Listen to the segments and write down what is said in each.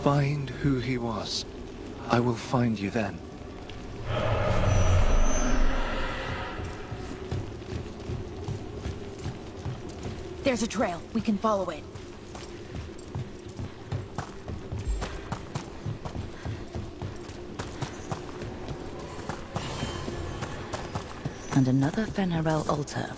find who he was. I will find you then. There's a trail. We can follow it. And another Fenarel altar.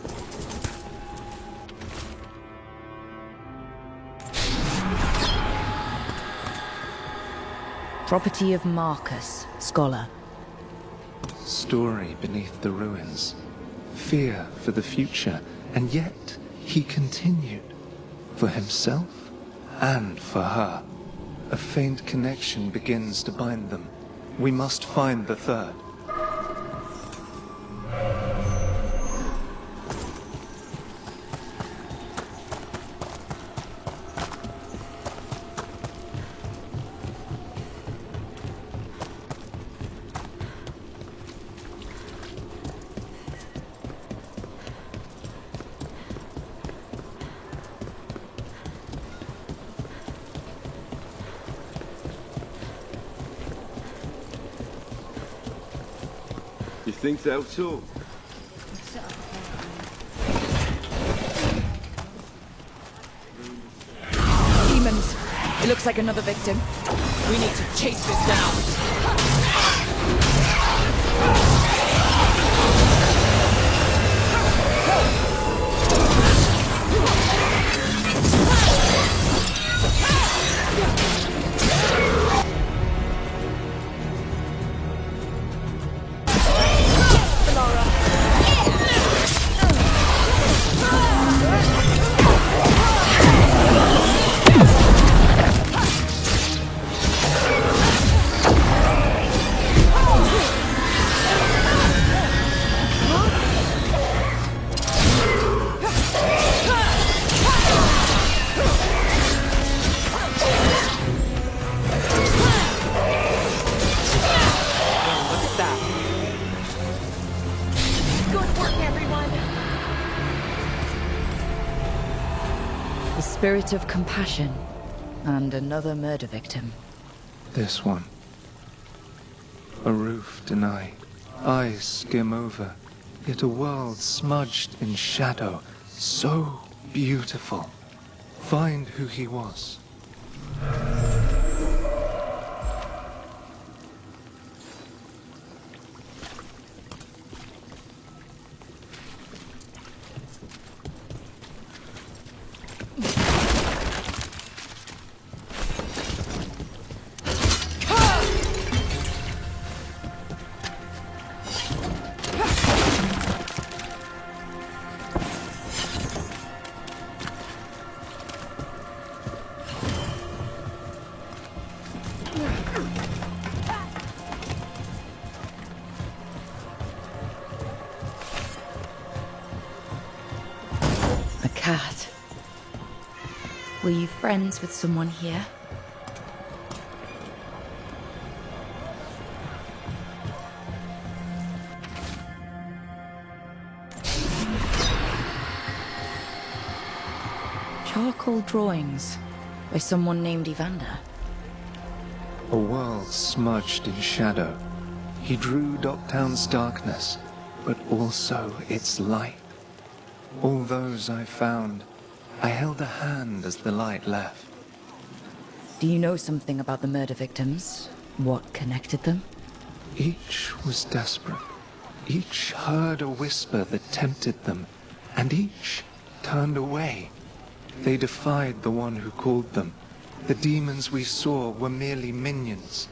Property of Marcus, scholar. Story beneath the ruins. Fear for the future, and yet he continued. For himself and for her. A faint connection begins to bind them. We must find the third. You think so too? Demons. It looks like another victim. We need to chase this down. The spirit of compassion. And another murder victim. This one. A roof denied. Eyes skim over. Yet a world smudged in shadow. So beautiful. Find who he was. A cat. Were you friends with someone here? Charcoal drawings by someone named Evander. A world smudged in shadow. He drew Docktown's darkness, but also its light. All those I found, I held a hand as the light left. Do you know something about the murder victims? What connected them? Each was desperate. Each heard a whisper that tempted them, and each turned away. They defied the one who called them. The demons we saw were merely minions.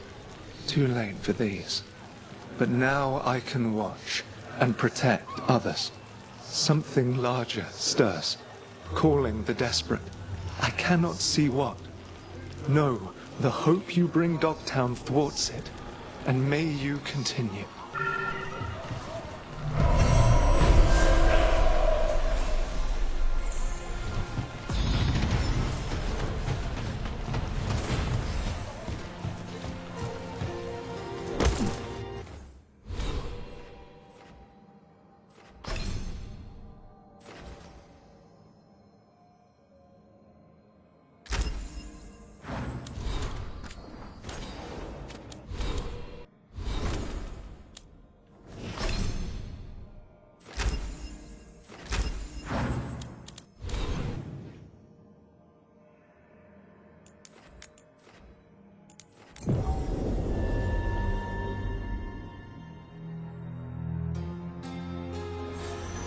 Too late for these. But now I can watch and protect others. Something larger stirs, calling the desperate. I cannot see what. No, the hope you bring Docktown thwarts it, and may you continue.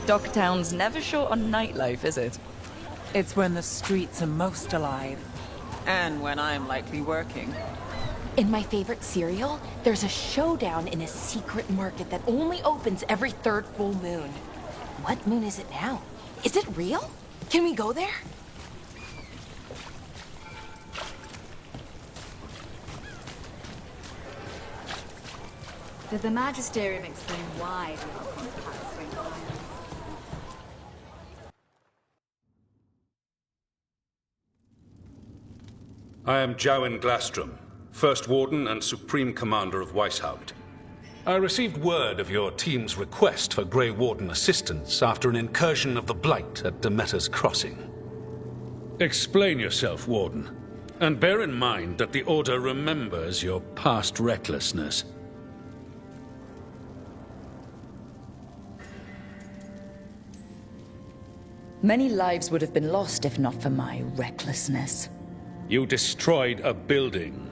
Docktown's never short on nightlife, is it? It's when the streets are most alive. And when I'm likely working. In my favorite cereal, there's a showdown in a secret market that only opens every third full moon. What moon is it now? Is it real? Can we go there? Did the Magisterium explain why the Archons had strange fire? I am Jowen Glastrom, First Warden and Supreme Commander of Weishaupt. I received word of your team's request for Grey Warden assistance after an incursion of the Blight at Demeter's Crossing. Explain yourself, Warden, and bear in mind that the Order remembers your past recklessness. Many lives would have been lost if not for my recklessness. You destroyed a building.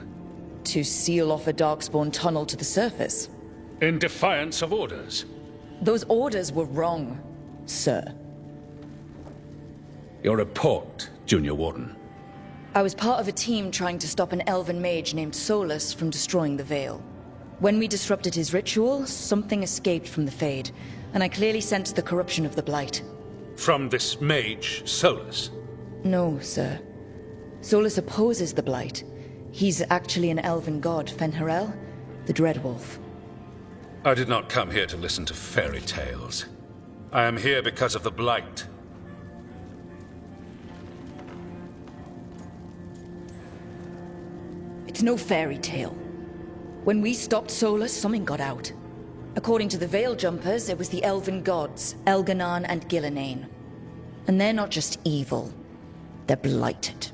To seal off a Darkspawn tunnel to the surface. In defiance of orders. Those orders were wrong, sir. Your report, Junior Warden. I was part of a team trying to stop an elven mage named Solus from destroying the Veil. When we disrupted his ritual, something escaped from the Fade, and I clearly sensed the corruption of the Blight. From this mage, Solus? No, sir. Solus opposes the Blight. He's actually an elven god, Fen'Harel, the Dreadwolf. I did not come here to listen to fairy tales. I am here because of the Blight. It's no fairy tale. When we stopped Solus, something got out. According to the Veil Jumpers, it was the elven gods, Elganon and Gillenane. And they're not just evil, they're blighted.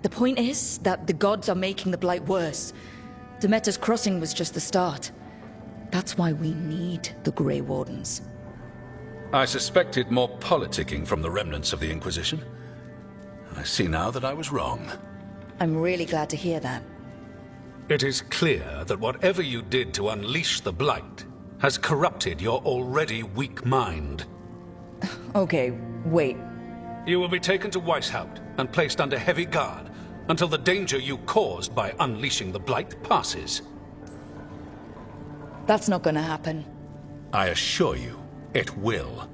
The point is that the gods are making the Blight worse. Demeter's Crossing was just the start. That's why we need the Grey Wardens. I suspected more politicking from the remnants of the Inquisition. I see now that I was wrong. I'm really glad to hear that. It is clear that whatever you did to unleash the Blight has corrupted your already weak mind. Okay, wait. You will be taken to Weishaupt and placed under heavy guard until the danger you caused by unleashing the Blight passes. That's not gonna happen. I assure you, it will.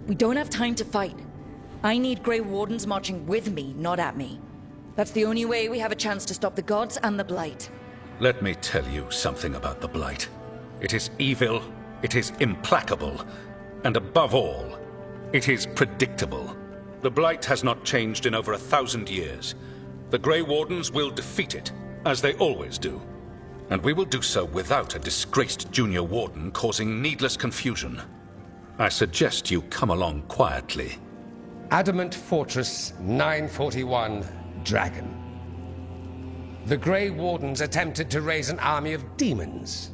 We don't have time to fight. I need Grey Wardens marching with me, not at me. That's the only way we have a chance to stop the gods and the Blight. Let me tell you something about the Blight. It is evil, it is implacable, and above all, it is predictable. The Blight has not changed in over 1,000 years. The Grey Wardens will defeat it, as they always do. And we will do so without a disgraced junior warden causing needless confusion. I suggest you come along quietly. Adamant Fortress 941, Dragon. The Grey Wardens attempted to raise an army of demons.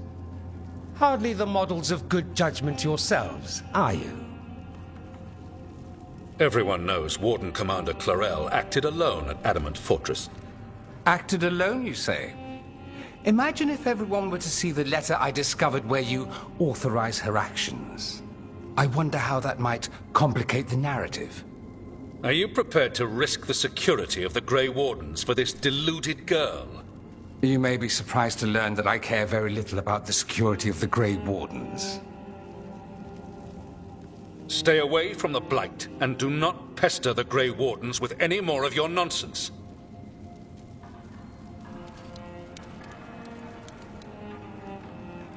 Hardly the models of good judgment yourselves, are you? Everyone knows Warden Commander Clarel acted alone at Adamant Fortress. Acted alone, you say? Imagine if everyone were to see the letter I discovered where you authorize her actions. I wonder how that might complicate the narrative. Are you prepared to risk the security of the Grey Wardens for this deluded girl? You may be surprised to learn that I care very little about the security of the Grey Wardens. Stay away from the Blight, and do not pester the Grey Wardens with any more of your nonsense.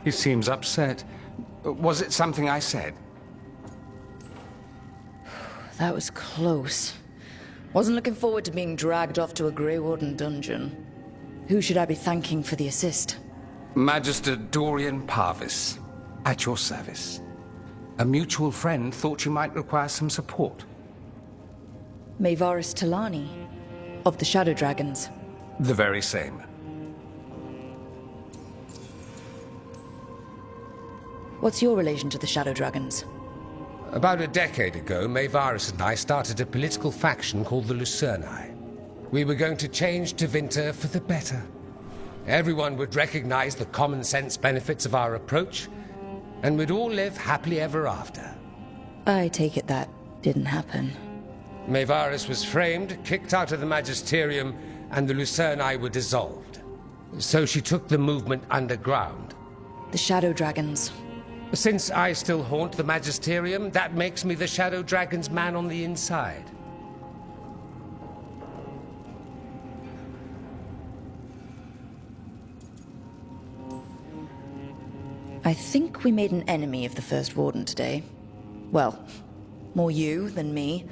He seems upset. Was it something I said? That was close. Wasn't looking forward to being dragged off to a Grey Warden dungeon. Who should I be thanking for the assist? Magister Dorian Parvis, at your service. A mutual friend thought you might require some support. Maevaris Talani, of the Shadow Dragons. The very same. What's your relation to the Shadow Dragons? About a decade ago, Maevaris and I started a political faction called the Lucerni. We were going to change Tevinter for the better. Everyone would recognize the common sense benefits of our approach, and we'd all live happily ever after. I take it that didn't happen. Maevaris was framed, kicked out of the Magisterium, and the Lucerni were dissolved. So she took the movement underground. The Shadow Dragons. Since I still haunt the Magisterium, that makes me the Shadow Dragon's man on the inside. I think we made an enemy of the First Warden today. Well, more you than me.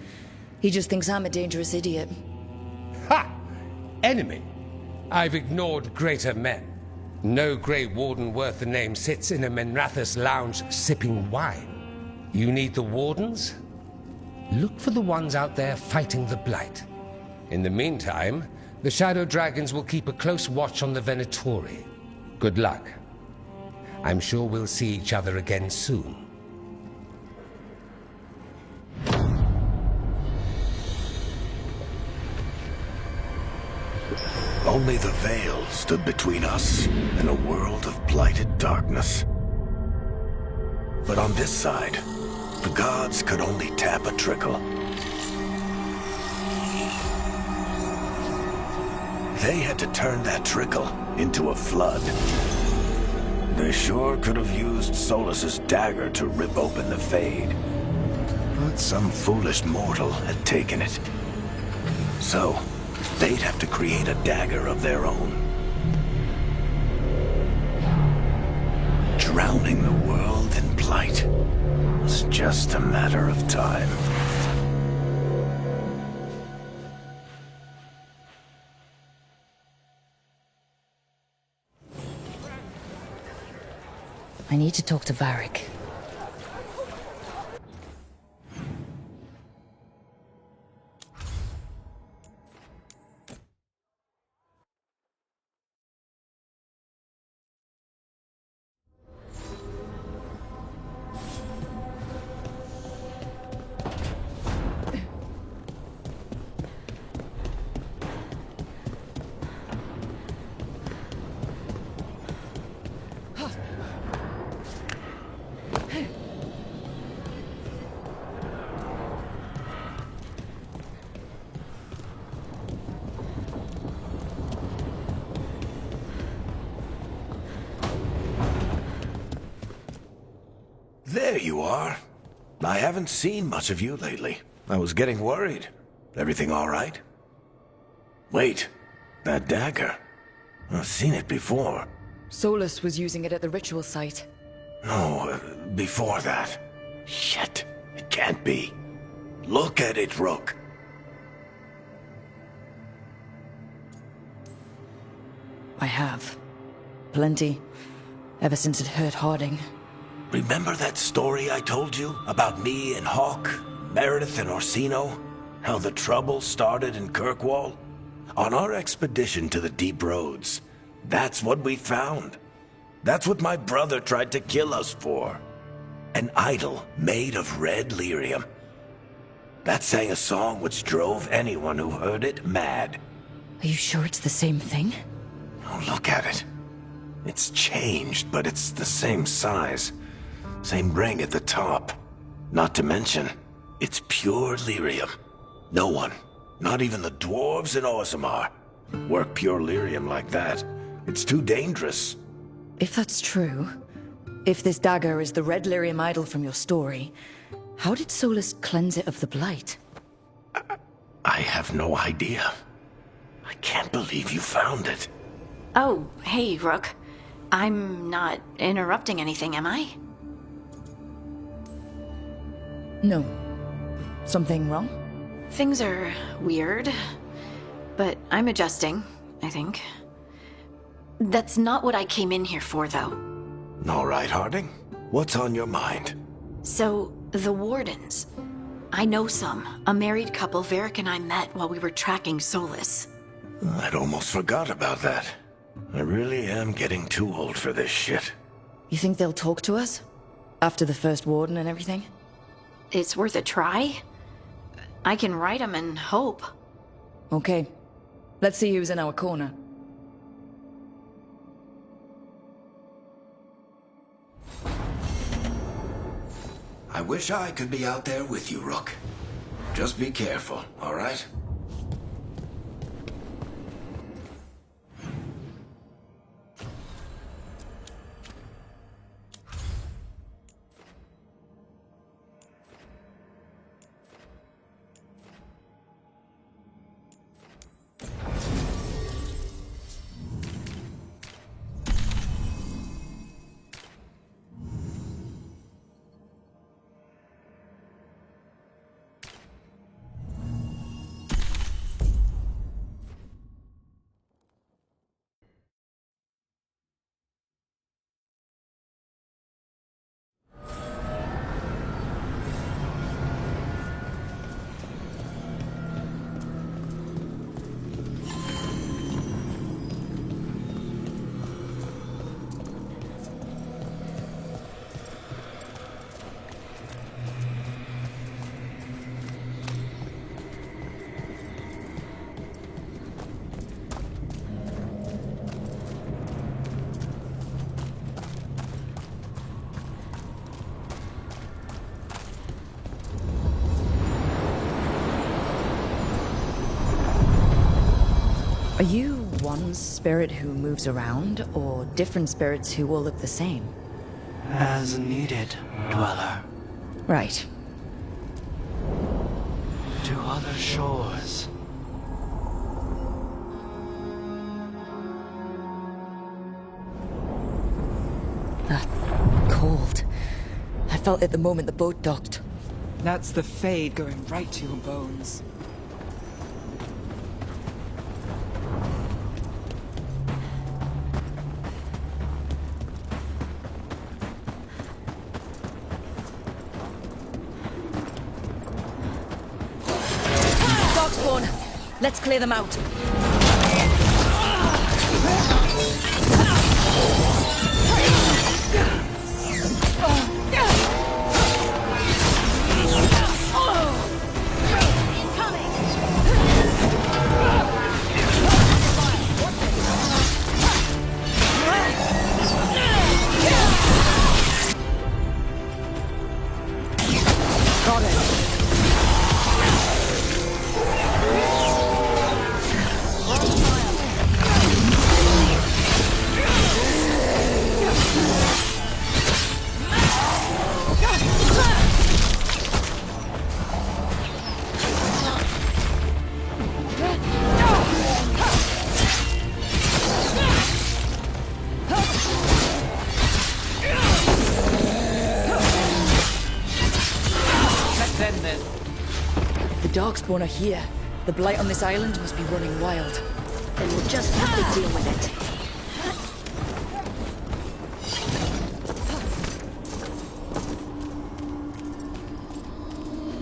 He just thinks I'm a dangerous idiot. Ha! Enemy? I've ignored greater men. No Grey Warden worth the name sits in a Menrathus lounge sipping wine. You need the Wardens? Look for the ones out there fighting the Blight. In the meantime, the Shadow Dragons will keep a close watch on the Venatori. Good luck. I'm sure we'll see each other again soon. Only the veil stood between us and a world of blighted darkness. But on this side, the gods could only tap a trickle. They had to turn that trickle into a flood. They sure could have used Solus's dagger to rip open the Fade. But some foolish mortal had taken it. So, they'd have to create a dagger of their own. Drowning the world in blight was just a matter of time. I need to talk to Varric. There you are. I haven't seen much of you lately. I was getting worried. Everything all right? Wait, that dagger. I've seen it before. Solus was using it at the ritual site. No, before that. Shit, it can't be. Look at it, Rook. I have. Plenty. Ever since it hurt Harding. Remember that story I told you about me and Hawk, Meredith and Orsino? How the trouble started in Kirkwall? On our expedition to the Deep Roads, that's what we found. That's what my brother tried to kill us for. An idol made of red lyrium. That sang a song which drove anyone who heard it mad. Are you sure it's the same thing? Oh, look at it. It's changed, but it's the same size. Same ring at the top. Not to mention, it's pure lyrium. No one, not even the dwarves in Orzammar, work pure lyrium like that. It's too dangerous. If that's true, if this dagger is the red lyrium idol from your story, how did Solus cleanse it of the blight? I have no idea. I can't believe you found it. Oh, hey, Rook. I'm not interrupting anything, am I? No. Something wrong? Things are weird, but I'm adjusting, I think. That's not what I came in here for, though. All right, Harding. What's on your mind? So, the Wardens. I know some. A married couple Varric and I met while we were tracking Solus. I'd almost forgot about that. I really am getting too old for this shit. You think they'll talk to us? After the First Warden and everything? It's worth a try. I can write them and hope. Okay. Let's see who's in our corner. I wish I could be out there with you, Rook. Just be careful, all right? Are you one spirit who moves around, or different spirits who all look the same? As needed, Dweller. Right. To other shores. That cold. I felt it the moment the boat docked. That's the Fade going right to your bones. Darkspawn! Let's clear them out. Got it. Let's end this. The Darkspawn are here. The blight on this island must be running wild. Then we'll just have to deal with it.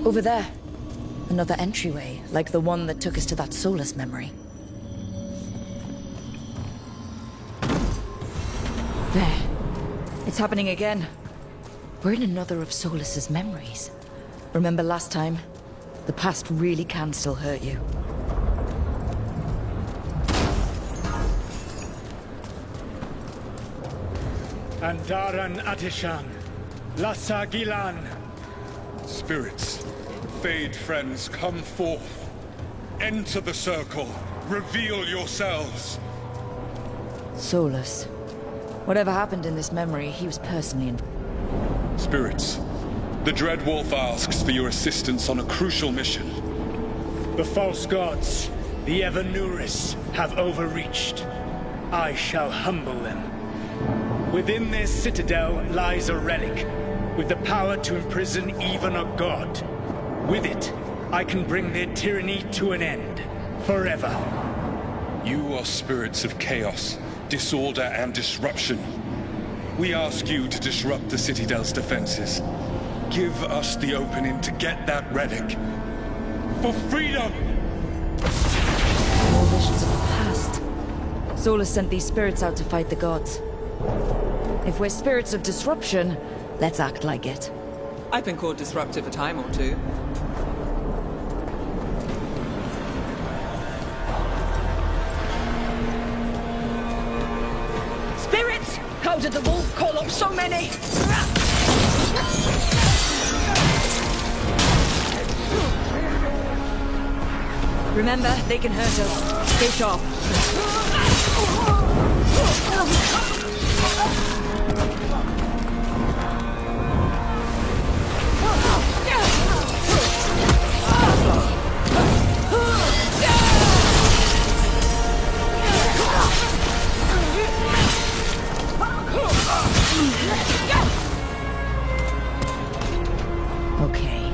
Over there. Another entryway, like the one that took us to that Solus memory. There. It's happening again. We're in another of Solus's memories. Remember last time? The past really can still hurt you. Andaran Atishan, Lassa Gilan. Spirits, Fade friends, come forth. Enter the circle. Reveal yourselves. Solus. Whatever happened in this memory, he was personally involved. Spirits, the Dread Wolf asks for your assistance on a crucial mission. The false gods, the Evanuris, have overreached. I shall humble them. Within their citadel lies a relic, with the power to imprison even a god. With it, I can bring their tyranny to an end, forever. You are spirits of chaos, disorder, and disruption. We ask you to disrupt the Citadel's defenses. Give us the opening to get that relic. For freedom! More visions of the past. Solus sent these spirits out to fight the gods. If we're spirits of disruption, let's act like it. I've been called disruptive a time or two. Spirits! How did the wolf call up so many? Remember, they can hurt us. Stay sharp. Okay.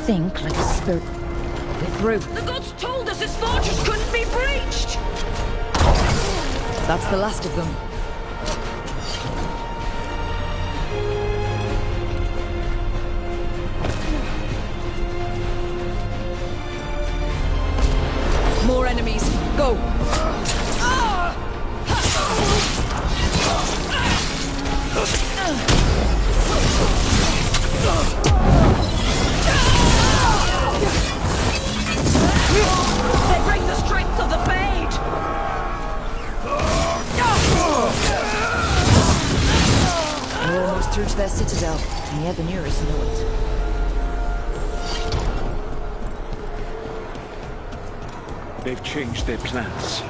Think like a spirit. We're through. The gods told us this fortress couldn't be breached! That's the last of them. More enemies. Go! They break the strength of the Fade! We're almost through to their citadel, and the Evanuris know it. They've changed their plans.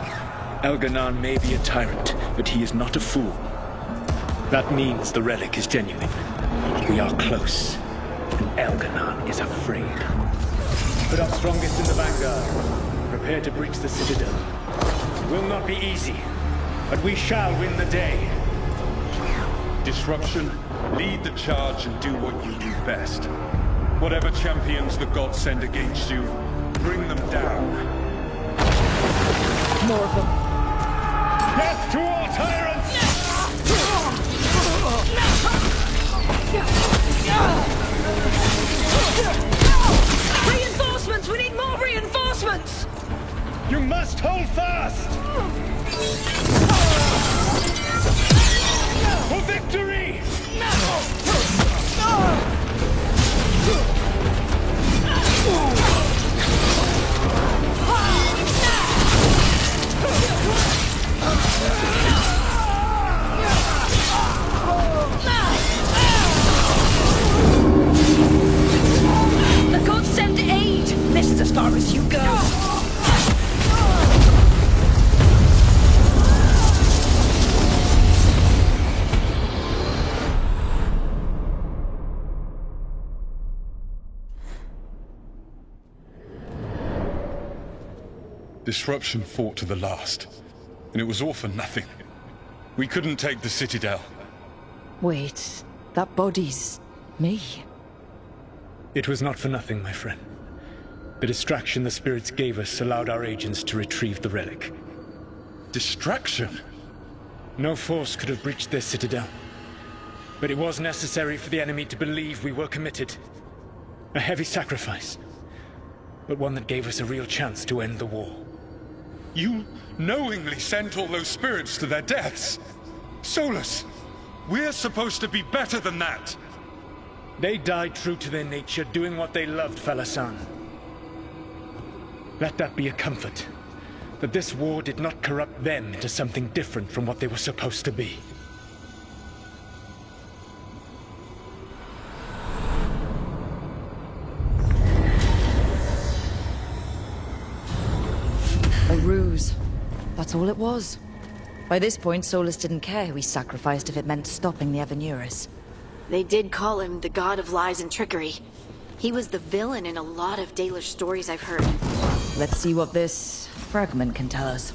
Elganon may be a tyrant, but he is not a fool. That means the relic is genuine. We are close, and Elganon is afraid. Put up strongest in the vanguard. Prepare to breach the citadel. It will not be easy, but we shall win the day. Disruption, lead the charge and do what you do best. Whatever champions the gods send against you, bring them down. More of them. Death to all tyrants! Reinforcements! We need more reinforcements! You must hold fast! For victory! The gods send aid! This is as far as you go! Disruption fought to the last, and it was all for nothing. We couldn't take the Citadel. Wait, that body's me. It was not for nothing, my friend. The distraction the spirits gave us allowed our agents to retrieve the relic. Distraction? No force could have breached their citadel. But it was necessary for the enemy to believe we were committed. A heavy sacrifice, but one that gave us a real chance to end the war. You knowingly sent all those spirits to their deaths. Solus, we're supposed to be better than that. They died true to their nature, doing what they loved, Falasan. Let that be a comfort, that this war did not corrupt them into something different from what they were supposed to be. A ruse. That's all it was. By this point, Solus didn't care who he sacrificed if it meant stopping the Evanuris. They did call him the god of lies and trickery. He was the villain in a lot of Dalish stories I've heard. Let's see what this fragment can tell us.